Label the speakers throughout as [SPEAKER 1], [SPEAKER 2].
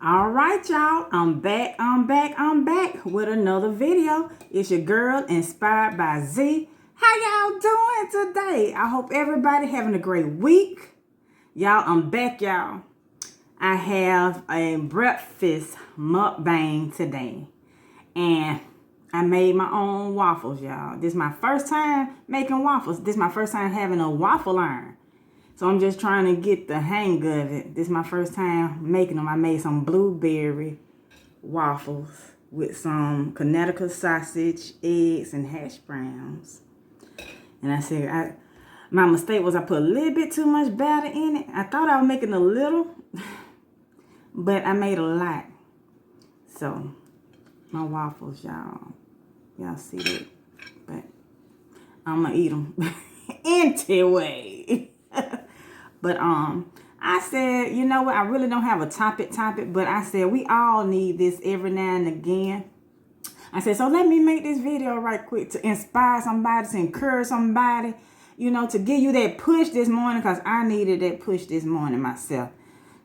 [SPEAKER 1] All right, y'all. I'm back with another video. It's your girl, Inspired by Z. How y'all doing today? I hope everybody having a great week. Y'all, I'm back, y'all. I have a breakfast mukbang today. And I made my own waffles, y'all. This is my first time making waffles. This is my first time having a waffle iron. So I'm just trying to get the hang of it. This is my first time making them. I made some blueberry waffles with some Connecticut sausage, eggs, and hash browns. And I said, my mistake was I put a little bit too much batter in it. I thought I was making a little, but I made a lot. So my waffles, y'all see that? But I'm gonna eat them anyway. But I said, you know what? I really don't have a topic, but I said we all need this every now and again. I said, so let me make this video right quick to inspire somebody, to encourage somebody, you know, to give you that push this morning, because I needed that push this morning myself.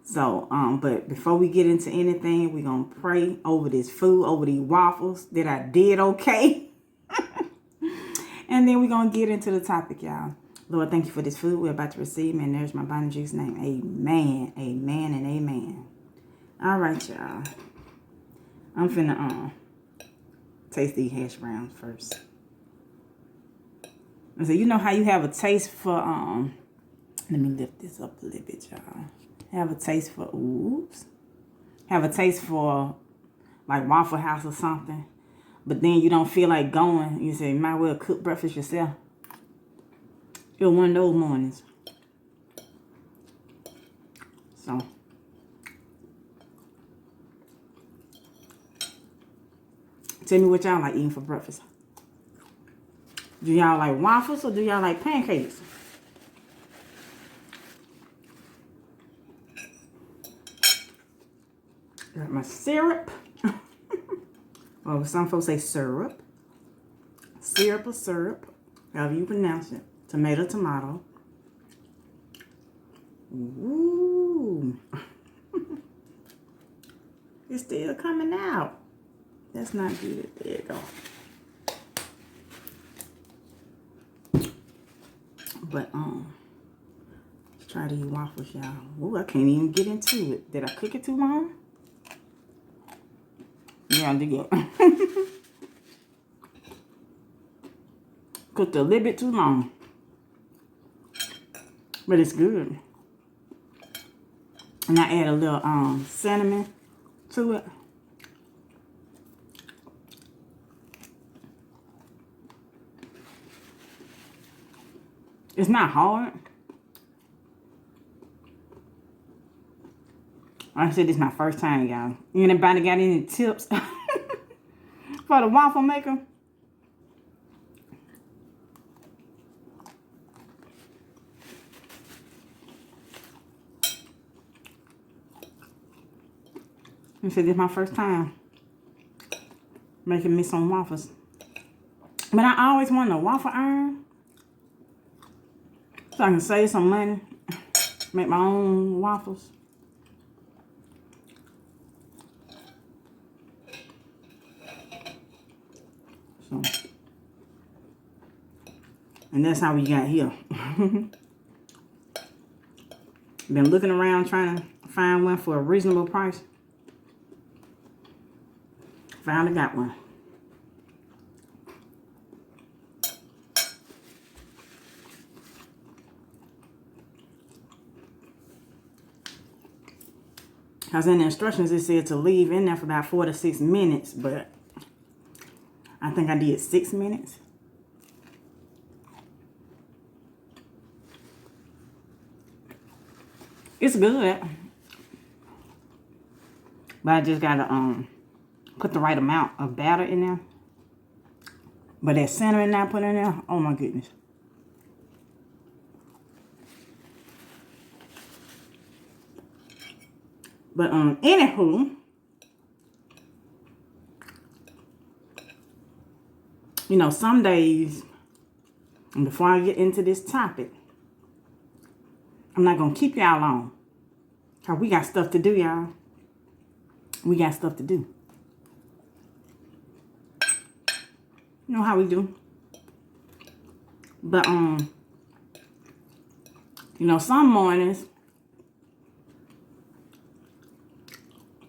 [SPEAKER 1] So, but before we get into anything, we're going to pray over this food, over these waffles that I did okay. And then we're going to get into the topic, y'all. Lord, thank you for this food we're about to receive. And there's my body in Jesus' name. Amen, amen, and amen. All right, y'all. I'm finna taste these hash browns first. And so you know how you have a taste for, let me lift this up a little bit, y'all. Have a taste for, have a taste for like Waffle House or something. But then you don't feel like going. You say, you might well cook breakfast yourself. It was one of those mornings. So. Tell me what y'all like eating for breakfast. Do y'all like waffles or do y'all like pancakes? Got my syrup. Well, some folks say syrup. Syrup or syrup, however you pronounce it. Tomato. Ooh. It's still coming out. That's not good. There you go. But, let's try these waffles, y'all. Ooh, I can't even get into it. Did I cook it too long? Yeah, I did. Cooked a little bit too long. But it's good. And I add a little cinnamon to it. It's not hard. Like I said, this is my first time, y'all. Anybody got any tips for the waffle maker? I said, this is my first time making me some waffles. But I always wanted a waffle iron so I can save some money, make my own waffles. So, and that's how we got here. Been looking around trying to find one for a reasonable price. Finally got one. Because in the instructions it said to leave in there for about 4 to 6 minutes, but I think I did 6 minutes. It's good. But I just gotta put the right amount of batter in there. But that cinnamon I put in there, oh my goodness. But anywho, you know, some days, and before I get into this topic, I'm not gonna keep y'all long, cause we got stuff to do, y'all. We got stuff to do. You know how we do. But, you know, some mornings,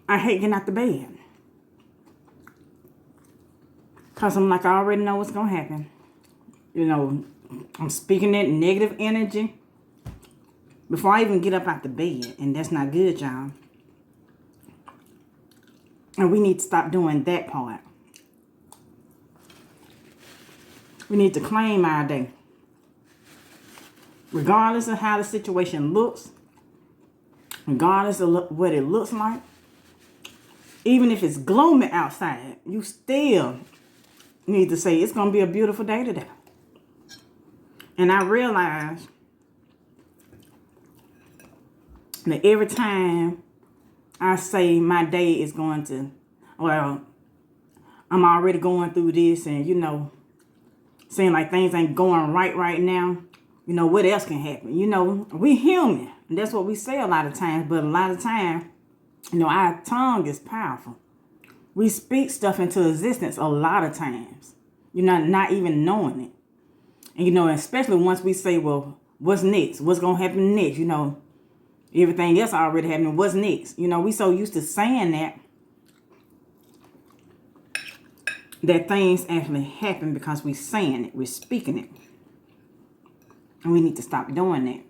[SPEAKER 1] I hate getting out the bed. Because I'm like, I already know what's going to happen. You know, I'm speaking that negative energy before I even get up out the bed. And that's not good, y'all. And we need to stop doing that part. We need to claim our day. Regardless of how the situation looks, regardless of what it looks like, even if it's gloomy outside, you still need to say it's going to be a beautiful day today. And I realize that every time I say my day is going to, well, I'm already going through this and, you know, seem like things ain't going right now. You know, what else can happen? You know, we human. And that's what we say a lot of times. But a lot of times, you know, our tongue is powerful. We speak stuff into existence a lot of times. You know, not even knowing it. And, you know, especially once we say, well, what's next? What's going to happen next? You know, everything else already happened. What's next? You know, we so used to saying that things actually happen because we saying it. We're speaking it. And we need to stop doing that.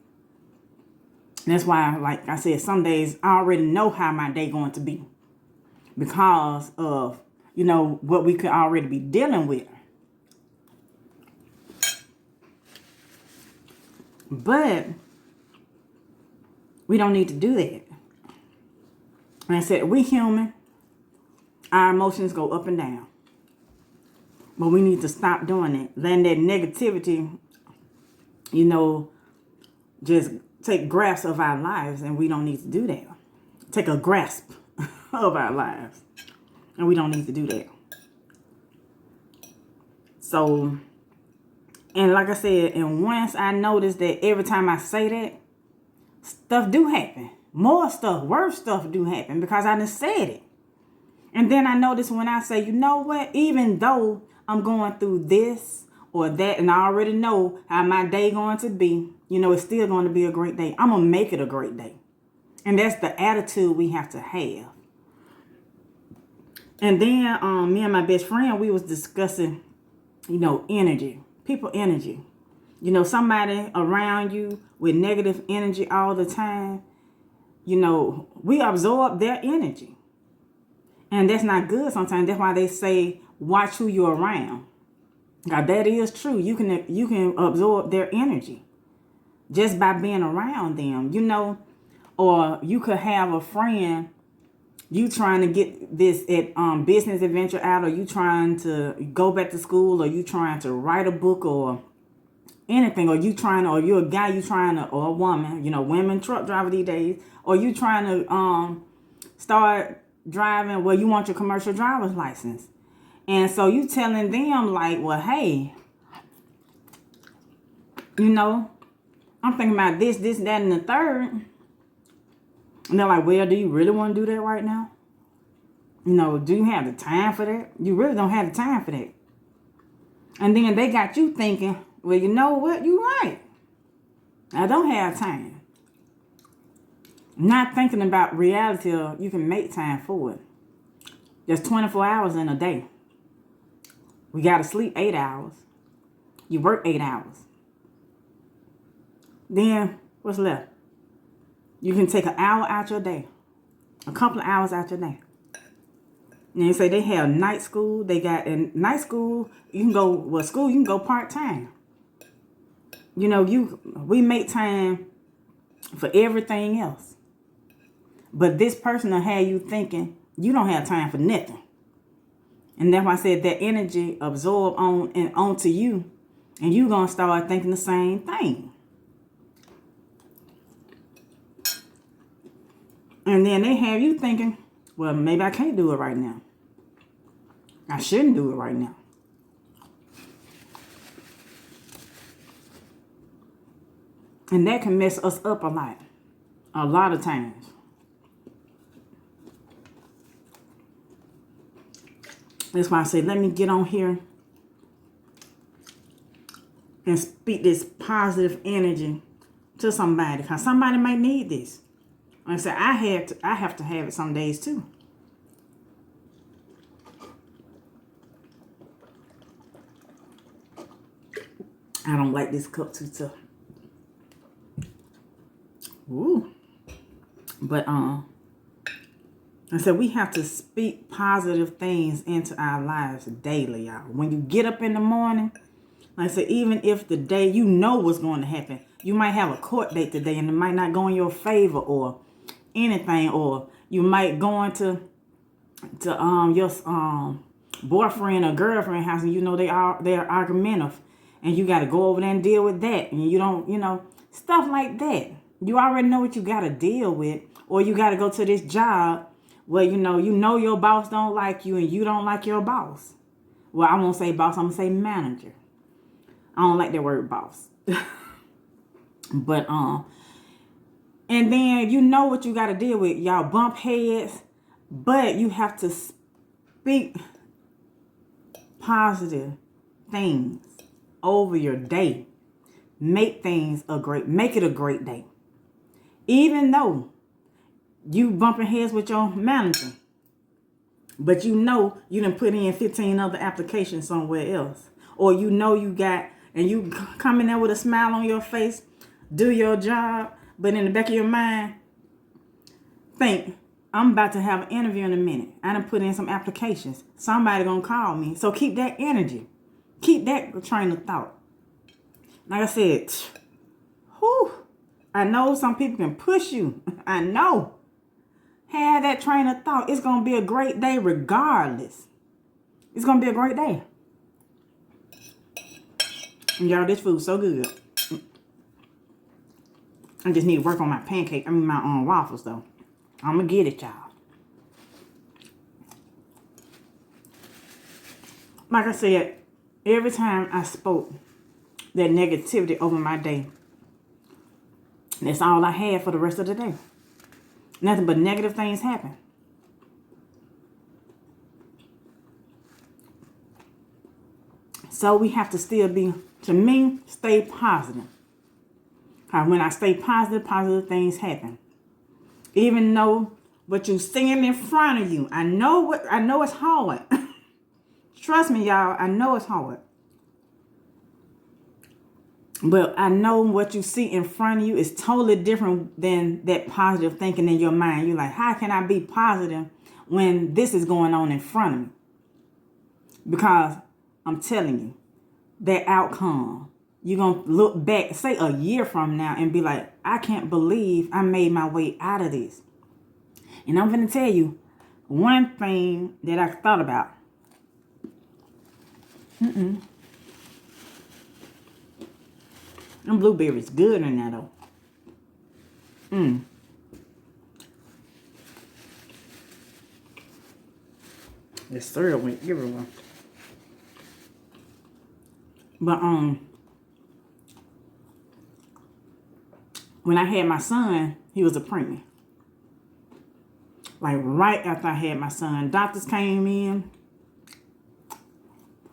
[SPEAKER 1] That's why, like I said, some days I already know how my day going to be. Because of, you know, what we could already be dealing with. But we don't need to do that. And I said, we human. Our emotions go up and down. But we need to stop doing it. Letting that negativity, you know, just take grasp of our lives. And we don't need to do that. Take a grasp of our lives. And we don't need to do that. So, and like I said, and once I noticed that every time I say that, stuff do happen. More stuff, worse stuff do happen because I done said it. And then I notice when I say, you know what, even though I'm going through this or that, and I already know how my day going to be, you know, it's still going to be a great day. I'm going to make it a great day. And that's the attitude we have to have. And then me and my best friend, we was discussing, you know, energy, people energy. You know, somebody around you with negative energy all the time, you know, we absorb their energy. And that's not good sometimes. That's why they say, watch who you're around. Now, that is true. You can absorb their energy just by being around them, you know. Or you could have a friend, you trying to get this business adventure out, or you trying to go back to school, or you trying to write a book or anything, or you're a guy, you trying to, or a woman, you know, women truck driver these days, or you trying to start driving, well, you want your commercial driver's license. And so you telling them like, well, hey, you know, I'm thinking about this, that, and the third. And they're like, well, do you really want to do that right now? You know, do you have the time for that? You really don't have the time for that. And then they got you thinking, well, you know what? You're right. I don't have time. Not thinking about reality of you can make time for it. There's 24 hours in a day. We got to sleep 8 hours. You work 8 hours. Then what's left? You can take an hour out your day. A couple of hours out your day. And they say they have night school. They got in night school. You can go, well, school, you can go part-time. You know, we make time for everything else. But this person will have you thinking you don't have time for nothing. And that's why I said that energy absorb onto you. And you're going to start thinking the same thing. And then they have you thinking, well, maybe I can't do it right now. I shouldn't do it right now. And that can mess us up a lot of times. That's why I say, let me get on here and speak this positive energy to somebody, because somebody might need this. Like I said, I have to have it some days too. I don't like this cup too tough. Ooh. But I said we have to speak positive things into our lives daily, y'all. When you get up in the morning, like I said, even if the day you know what's going to happen, you might have a court date today and it might not go in your favor or anything, or you might go into your boyfriend or girlfriend house and you know they're argumentative, and you got to go over there and deal with that, and you don't, stuff like that. You already know what you got to deal with, or you got to go to this job where you know your boss don't like you and you don't like your boss. Well, I won't say boss, I'm gonna say manager. I don't like that word boss. But and then you know what you got to deal with. Y'all bump heads, but you have to speak positive things over your day. Make it a great day. Even though you bumping heads with your manager, but you know you done put in 15 other applications somewhere else. Or you know you come in there with a smile on your face, do your job, but in the back of your mind, think, I'm about to have an interview in a minute. I done put in some applications. Somebody gonna call me. So keep that energy. Keep that train of thought. Like I said, I know some people can push you. I know. Have that train of thought. It's going to be a great day regardless. It's going to be a great day. And y'all, this food's so good. I just need to work on my my waffles though. I'm going to get it, y'all. Like I said, every time I spoke that negativity over my day, that's all I had for the rest of the day. Nothing but negative things happen. So we have to still stay positive. When I stay positive things happen. Even though what you seeing in front of you, I know it's hard. Trust me, y'all, I know it's hard. But I know what you see in front of you is totally different than that positive thinking in your mind. You're like, how can I be positive when this is going on in front of me? Because I'm telling you, that outcome, you're going to look back, say a year from now, and be like, I can't believe I made my way out of this. And I'm going to tell you one thing that I thought about. Them blueberries good in there though. The syrup went everywhere. But when I had my son, he was a preemie. Like right after I had my son, doctors came in.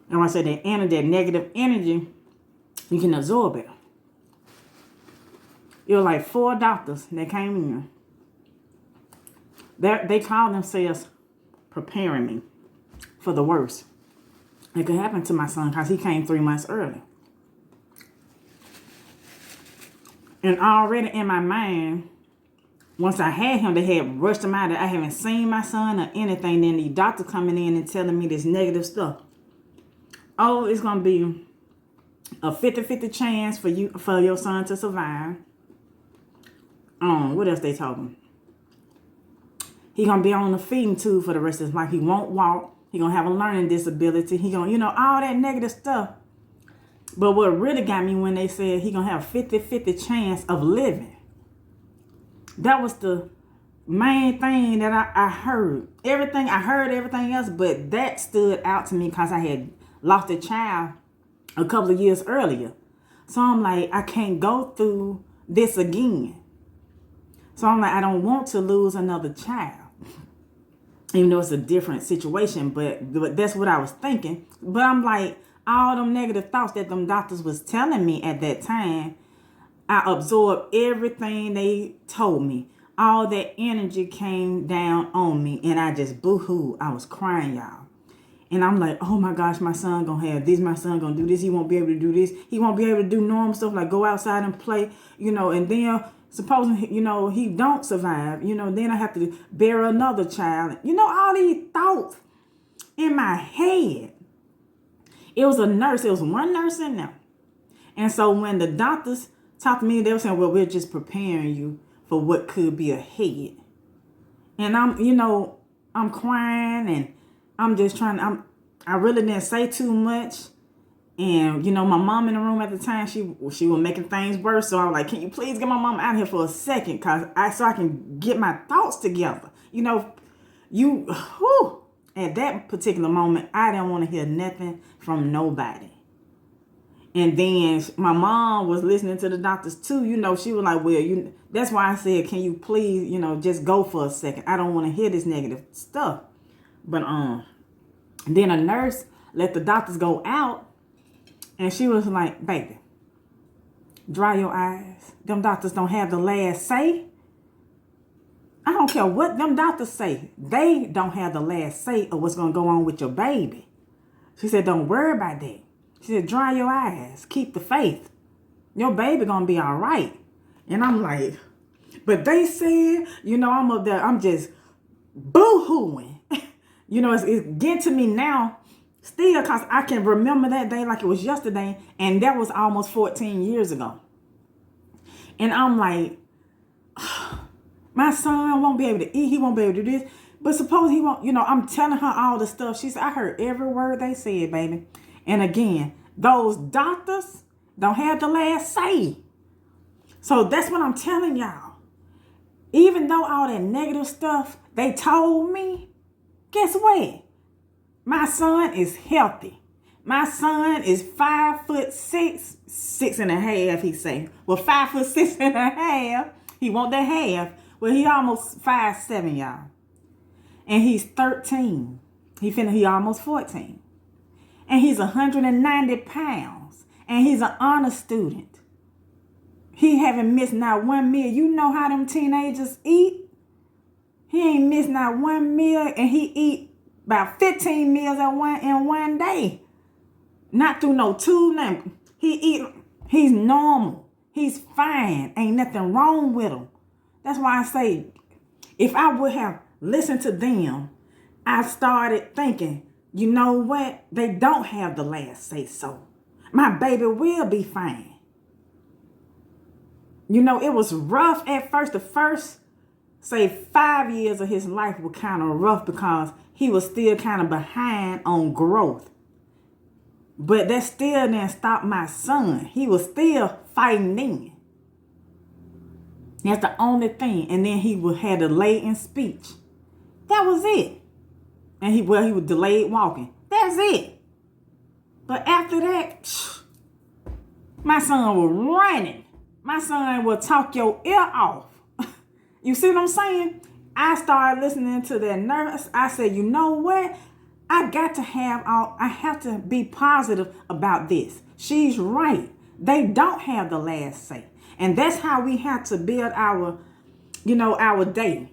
[SPEAKER 1] And when I said that negative energy, you can absorb it. It was like 4 doctors that came in. They called themselves preparing me for the worst. It could happen to my son because he came 3 months early. And already in my mind, once I had him, they had rushed him out. I haven't seen my son or anything. Then the doctor coming in and telling me this negative stuff. Oh, it's going to be a 50-50 chance for your son to survive. What else they told him? He going to be on the feeding tube for the rest of his life. He won't walk. He going to have a learning disability. He going to, all that negative stuff. But what really got me when they said he going to have a 50-50 chance of living. That was the main thing that I heard. I heard everything else, but that stood out to me because I had lost a child a couple of years earlier. So I'm like, I can't go through this again. So I'm like, I don't want to lose another child. Even though it's a different situation, but that's what I was thinking. But I'm like, all them negative thoughts that them doctors was telling me at that time, I absorbed everything they told me. All that energy came down on me, and I just boo-hoo. I was crying, y'all. And I'm like, oh my gosh, my son gonna have this, my son gonna do this, he won't be able to do this, he won't be able to do normal stuff like go outside and play, and then supposing, he don't survive, then I have to bear another child. All these thoughts in my head. It was one nurse in there. And so when the doctors talked to me, they were saying, well, we're just preparing you for what could be ahead. And I'm crying, and I'm just I really didn't say too much. And, my mom in the room at the time, she was making things worse. So I was like, can you please get my mom out here for a second? So I can get my thoughts together. At that particular moment, I didn't want to hear nothing from nobody. And then my mom was listening to the doctors too. She was like, well, that's why I said, can you please, just go for a second. I don't want to hear this negative stuff. But then a nurse let the doctors go out, and she was like, baby, dry your eyes. Them doctors don't have the last say. I don't care what them doctors say. They don't have the last say of what's going to go on with your baby. She said, don't worry about that. She said, dry your eyes. Keep the faith. Your baby going to be all right. And I'm like, but they said, I'm up there. I'm just boo-hooing. It's getting to me now still, because I can remember that day like it was yesterday. And that was almost 14 years ago. And I'm like, my son won't be able to eat. He won't be able to do this. But suppose he won't, I'm telling her all the stuff. She said, I heard every word they said, baby. And again, those doctors don't have the last say. So that's what I'm telling y'all. Even though all that negative stuff they told me, guess what? My son is healthy. My son is 5'6", 6.5", he say. Well, 5'6.5". He want that half. Well, he almost 5'7", y'all. And he's 13. He almost 14. And he's 190 pounds. And he's an honor student. He haven't missed not one meal. You know how them teenagers eat? He ain't missed not one meal, and he eat about 15 meals in one day. Not through no tube. He's normal. He's fine. Ain't nothing wrong with him. That's why I say, if I would have listened to them, I started thinking, you know what? They don't have the last say so. My baby will be fine. It was rough at first. The first, say, 5 years of his life were kind of rough because he was still kind of behind on growth. But that still didn't stop my son. He was still fighting then. That's the only thing. And then he had a delay in speech. That was it. And he was delayed walking. That's it. But after that, my son was running. My son will talk your ear off. You see what I'm saying? I started listening to that nurse. I said, you know what? I have to be positive about this. She's right. They don't have the last say. And that's how we have to build our day.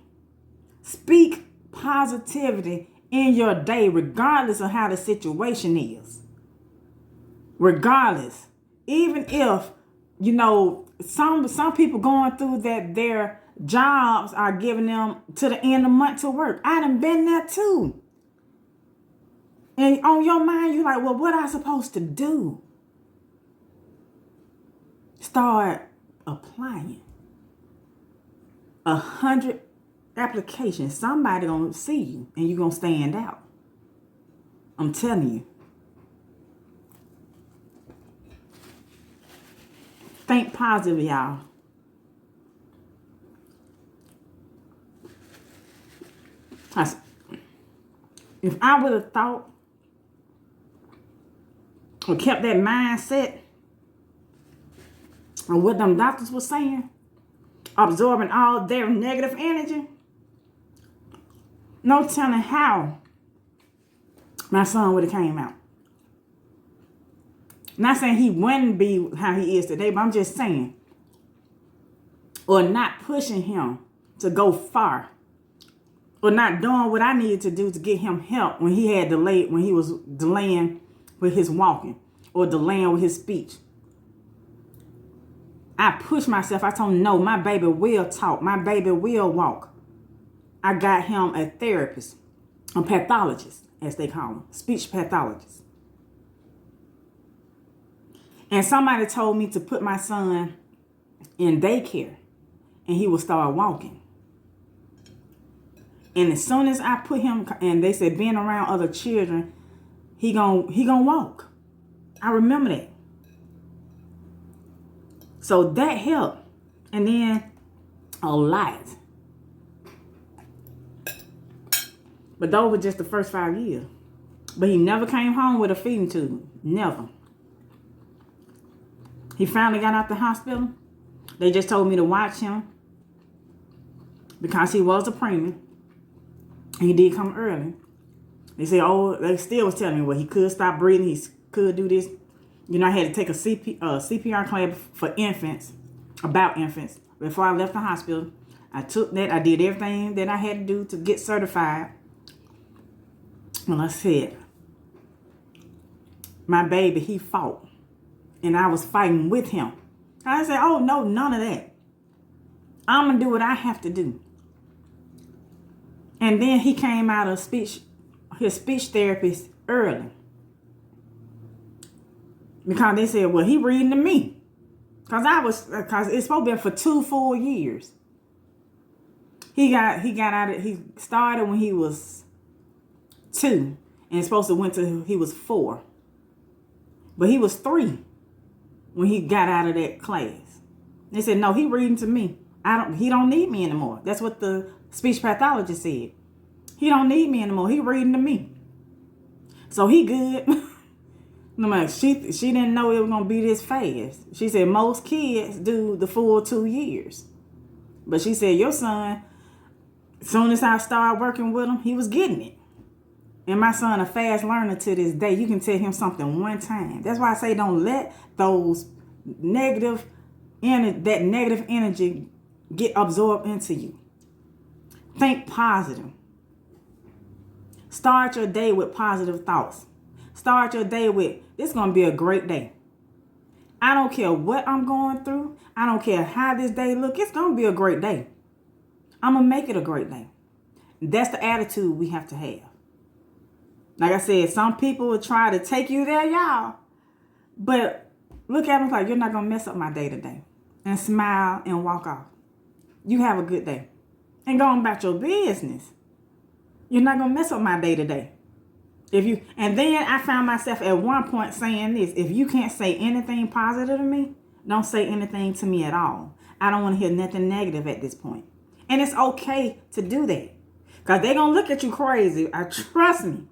[SPEAKER 1] Speak positivity in your day, regardless of how the situation is. Regardless. Even if, some people going through that their jobs are giving them to the end of the month to work. I done been there too. And on your mind, you're like, well, what am I supposed to do? Start applying. 100 applications. Somebody gonna see you and you're gonna stand out. I'm telling you. Think positive, y'all. If I would have thought or kept that mindset of what them doctors were saying, absorbing all their negative energy, No telling how my son would have came out. Not saying he wouldn't be how he is today, but I'm just saying. Or not pushing him to go far. Or not doing what I needed to do to get him help when he had delayed, when he was delaying with his walking or delaying with his speech. I pushed myself. I told him, no, my baby will talk. My baby will walk. I got him a therapist, a pathologist, as they call him, speech pathologist. And somebody told me to put my son in daycare and he will start walking. And as soon as I put him, and they said being around other children, he gonna walk. I remember that. So that helped. And then a lot. But those were just the first 5 years. But he never came home with a feeding tube. Never. He finally got out the hospital. They just told me to watch him because he was a preemie. He did come early. They said, oh, they still was telling me, well, he could stop breathing. He could do this. You know, I had to take a CPR class for infants, about infants. Before I left the hospital, I took that. I did everything that I had to do to get certified. Well, I said, my baby, he fought. And I was fighting with him. I said, oh, no, none of that. I'm going to do what I have to do. And then he came out of his speech therapist early. Because they said, well, he reading to me. Because it's supposed to be for 2 full years. He started when he was 2. And it's supposed to went to, he was 4. But he was 3 when he got out of that class. They said, no, he reading to me. He don't need me anymore. That's what the speech pathologist said. He don't need me anymore. He reading to me. So he good. No matter, she didn't know it was gonna be this fast. She said most kids do the full 2 years. But she said your son, as soon as I started working with him, he was getting it. And my son a fast learner to this day. You can tell him something one time. That's why I say don't let those negative energy get absorbed into you. Think positive. Start your day with positive thoughts. Start your day with, this is going to be a great day. I don't care what I'm going through. I don't care how this day look. It's going to be a great day. I'm going to make it a great day. That's the attitude we have to have. Like I said, some people will try to take you there, y'all. But look at them like, you're not going to mess up my day today. And smile and walk off. You have a good day. And go on about your business. You're not going to mess up my day today. And then I found myself at one point saying this. If you can't say anything positive to me, don't say anything to me at all. I don't want to hear nothing negative at this point. And it's okay to do that. Because they're going to look at you crazy. Trust me.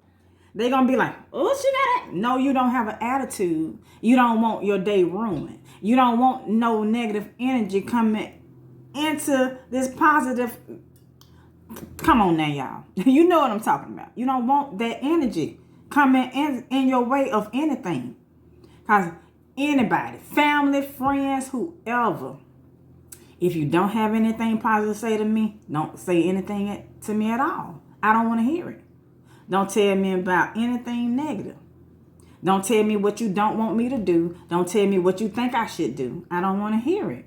[SPEAKER 1] They're going to be like, oh, she got it. No, you don't have an attitude. You don't want your day ruined. You don't want no negative energy coming into this positive. Come on now, y'all. You know what I'm talking about. You don't want that energy coming in your way of anything. Because anybody, family, friends, whoever, if you don't have anything positive to say to me, don't say anything to me at all. I don't want to hear it. Don't tell me about anything negative. Don't tell me what you don't want me to do. Don't tell me what you think I should do. I don't want to hear it.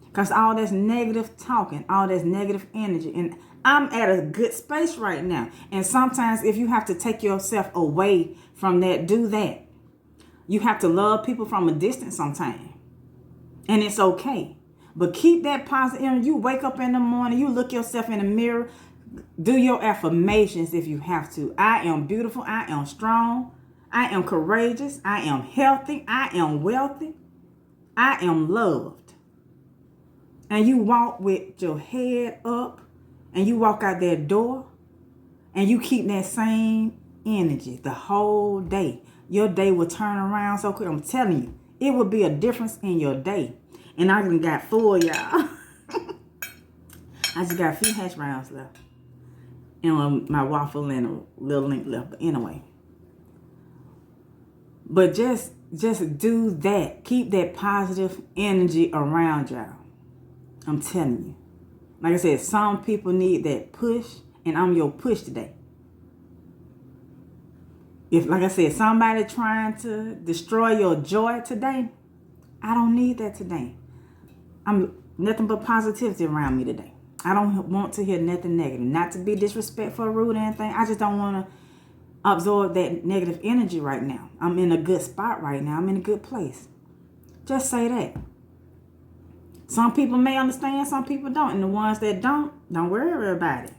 [SPEAKER 1] Because all that's negative talking, all that's negative energy. And I'm at a good space right now. And sometimes if you have to take yourself away from that, do that. You have to love people from a distance sometimes. And it's okay. But keep that positive energy. You wake up in the morning, you look yourself in the mirror. Do your affirmations if you have to. I am beautiful. I am strong. I am courageous. I am healthy. I am wealthy. I am loved. And you walk with your head up and you walk out that door and you keep that same energy the whole day. Your day will turn around so quick. I'm telling you, it will be a difference in your day. And I done got full, y'all. I just got a few hash browns left. And my waffle and a little link left. But anyway. But just do that. Keep that positive energy around y'all. I'm telling you. Like I said, some people need that push, and I'm your push today. If, like I said, somebody trying to destroy your joy today, I don't need that today. I'm nothing but positivity around me today. I don't want to hear nothing negative. Not to be disrespectful or rude or anything. I just don't want to absorb that negative energy right now. I'm in a good spot right now. I'm in a good place. Just say that. Some people may understand, some people don't. And the ones that don't worry about it.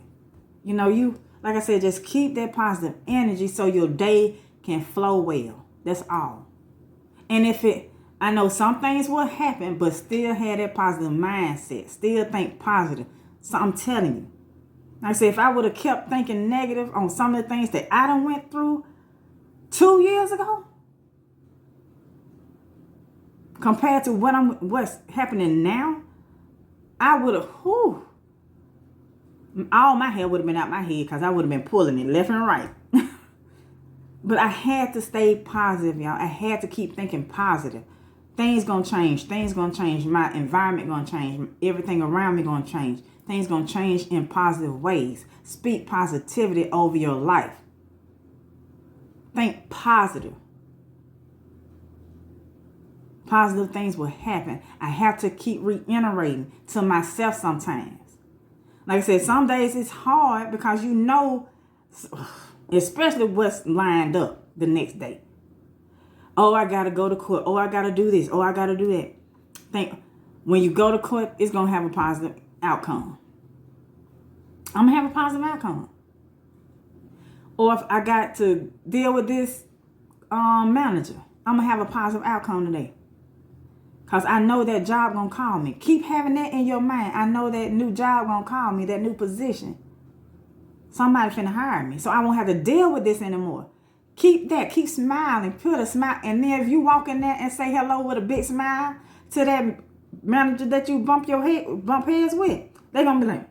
[SPEAKER 1] You know, like I said, just keep that positive energy so your day can flow well. That's all. And I know some things will happen, but still have that positive mindset. Still think positive. So I'm telling you. Like I said, if I would have kept thinking negative on some of the things that I done went through 2 years ago, compared to what's happening now, I would have, all my hair would have been out my head because I would have been pulling it left and right. But I had to stay positive, y'all. I had to keep thinking positive. Things gonna change. Things gonna change. My environment gonna change. Everything around me gonna change. Things gonna change in positive ways. Speak positivity over your life. Think positive. Positive things will happen. I have to keep reiterating to myself sometimes. Like I said, some days it's hard because you know, especially what's lined up the next day. Oh, I got to go to court. Oh, I got to do this. Oh, I got to do that. Think when you go to court, it's going to have a positive outcome. I'm going to have a positive outcome. Or if I got to deal with this manager, I'm going to have a positive outcome today. Because I know that job going to call me. Keep having that in your mind. I know that new job going to call me, that new position. Somebody finna hire me. So I won't have to deal with this anymore. Keep that. Keep smiling. Put a smile. And then if you walk in there and say hello with a big smile to that manager that you bump heads with, they're going to be like,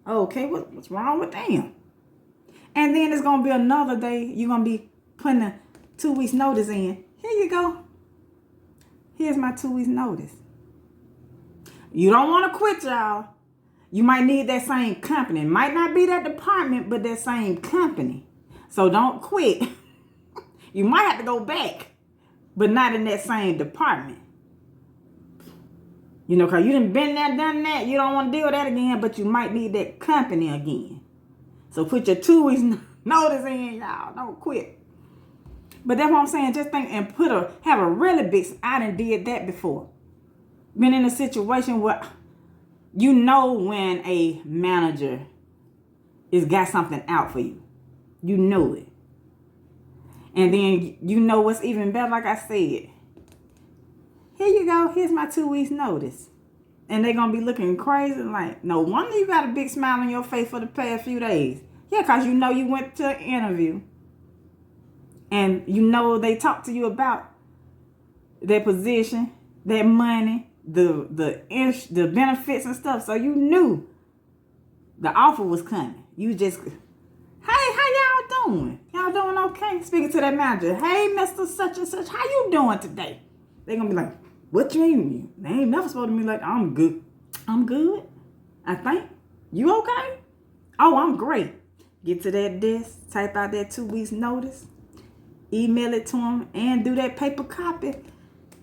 [SPEAKER 1] okay, what's wrong with them? And then it's going to be another day. You're going to be putting a 2 weeks notice in. Here you go. Here's my 2 weeks notice. You don't want to quit, y'all. You might need that same company. It might not be that department, but that same company. So don't quit. You might have to go back, but not in that same department. You know, because you done been there, done that. You don't want to deal with that again, but you might need that company again. So put your 2 weeks notice in, y'all. Don't quit. But that's what I'm saying. Just think and have a really big, I done did that before. Been in a situation where you know when a manager is got something out for you. You know it. And then you know what's even better, like I said. Here you go. Here's my 2 weeks notice. And they're going to be looking crazy like, no wonder you got a big smile on your face for the past few days. Yeah, because you know you went to an interview. And you know they talked to you about their position, their money, the benefits and stuff. So you knew the offer was coming. You just, hey, how y'all doing? Y'all doing okay? Speaking to that manager, hey, Mr. Such and Such, how you doing today? They're going to be like, what you mean? They ain't never supposed to be like, I'm good. I'm good, I think. You okay? Oh, I'm great. Get to that desk, type out that 2 weeks notice. Email it to them and do that paper copy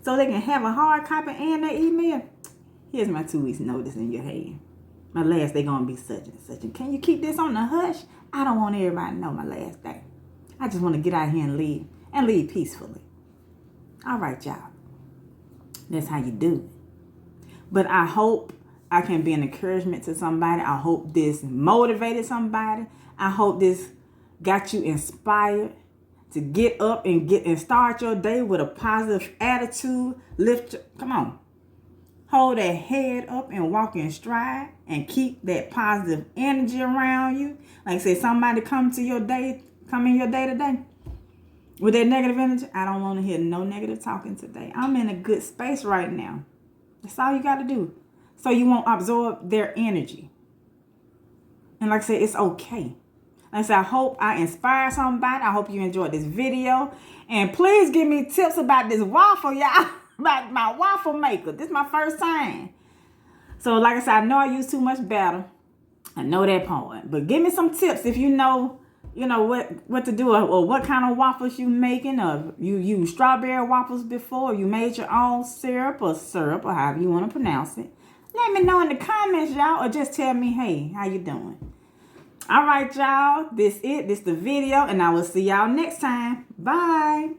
[SPEAKER 1] so they can have a hard copy and their email. Here's my 2 weeks notice in your hand. My last day gonna be such and such. And can you keep this on the hush? I don't want everybody to know my last day. I just want to get out here and leave peacefully. All right, y'all. That's how you do it. But I hope I can be an encouragement to somebody. I hope this motivated somebody. I hope this got you inspired to get up and start your day with a positive attitude. Come on. Hold that head up and walk in stride and keep that positive energy around you. Like I said, somebody come in your day today with that negative energy. I don't want to hear no negative talking today. I'm in a good space right now. That's all you got to do. So you won't absorb their energy. And like I said, it's okay. Like I said, I hope I inspire somebody. I hope you enjoyed this video. And please give me tips about this waffle, y'all. About my waffle maker. This is my first time. So like I said, I know I use too much batter. I know that part. But give me some tips if you know what to do, or what kind of waffles you making, or you use strawberry waffles before, you made your own syrup, or however you want to pronounce it. Let me know in the comments, y'all, or just tell me, hey, how you doing? All right, y'all, this the video, and I will see y'all next time. Bye.